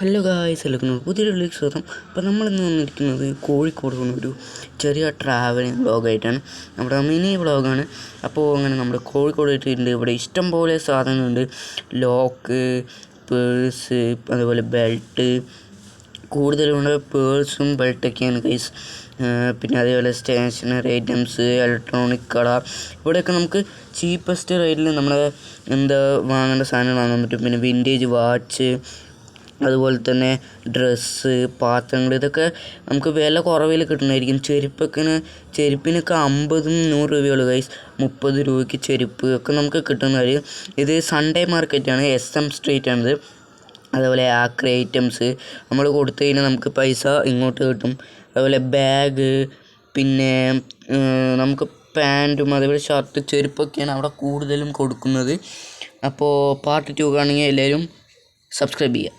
Hello guys, എല്ലാവർക്കും പുതിയൊരു വീഡിയോയിലേക്ക് സ്വാഗതം. അപ്പോൾ നമ്മളിന്ന് വന്നിരിക്കുന്നത് കോഴിക്കോട് ഒരു ചെറിയ ട്രാവലിംഗ് വ്ളോഗായിട്ടാണ്. നമ്മുടെ മിനി വ്ളോഗാണ്. അപ്പോൾ അങ്ങനെ നമ്മൾ കോഴിക്കോട് എത്തിയിട്ടുണ്ട്. ഇവിടെ ഇഷ്ടംപോലെ സാധനങ്ങളുണ്ട്. ലോക്ക്, പേഴ്സ്, അതുപോലെ ബെൽറ്റ്, കൂടുതലുണ്ട് പേഴ്സും ബെൽറ്റൊക്കെയാണ് ഗൈസ്. പിന്നെ അതേപോലെ സ്റ്റേഷനറി ഐറ്റംസ്, ഇലക്ട്രോണിക് കട. ഇവിടെയൊക്കെ നമുക്ക് ചീപ്പസ്റ്റ് റേറ്റിൽ നമ്മുടെ വാങ്ങേണ്ട സാധനങ്ങൾ വാങ്ങാൻ പറ്റും. പിന്നെ വിൻറ്റേജ് വാച്ച്, അതുപോലെ തന്നെ ഡ്രസ്സ്, പാത്രങ്ങൾ, ഇതൊക്കെ നമുക്ക് വില കുറവിൽ കിട്ടുന്നതായിരിക്കും. ചെരുപ്പിനൊക്കെ 50-100 രൂപയുള്ളൂ ഗൈസ്. 30 രൂപയ്ക്ക് ചെരുപ്പ് ഒക്കെ നമുക്ക് കിട്ടുന്നതായിരിക്കും. ഇത് സൺഡേ മാർക്കറ്റാണ്, SM സ്ട്രീറ്റ് ആണിത്. അതുപോലെ ആക്രി ഐറ്റംസ് നമ്മൾ കൊടുത്തു കഴിഞ്ഞാൽ നമുക്ക് പൈസ ഇങ്ങോട്ട് കിട്ടും. അതുപോലെ ബാഗ്, പിന്നെ നമുക്ക് പാൻറ്റും അതേപോലെ ഷർട്ട്, ചെരുപ്പൊക്കെയാണ് അവിടെ കൂടുതലും കൊടുക്കുന്നത്. അപ്പോൾ പാർട്ട് 2 കാണുമെങ്കിൽ എല്ലാവരും സബ്സ്ക്രൈബ് ചെയ്യുക.